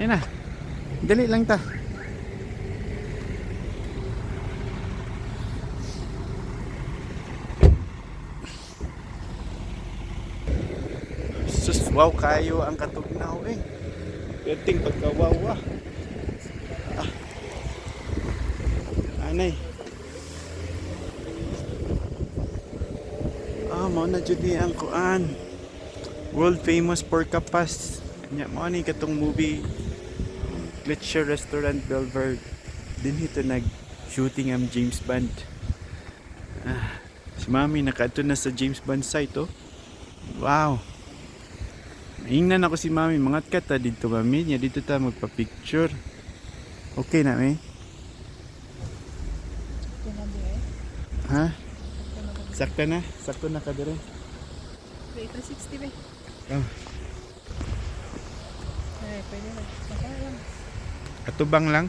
Yan na. Dali lang ta. Sus, wow kayo ang katugnaw eh. Perting pagkawaw ah. Anay. Mao na jud ni ang kuan. World famous pork kapas. Nya mo ni katong movie Glitcher Restaurant Belverde. Din hito nag shooting ang James Bond. Si Mami nakaadto na sa James Bond site oh. Wow. Ingnan ako si Mami, mangat ka ta dito Mami, nya dito ta magpa-picture. Okay na eh? Ha? Sakto na? Sakto na ka dire? Wait, 360 ba? Oh. Ay, pwede na. Atubang lang?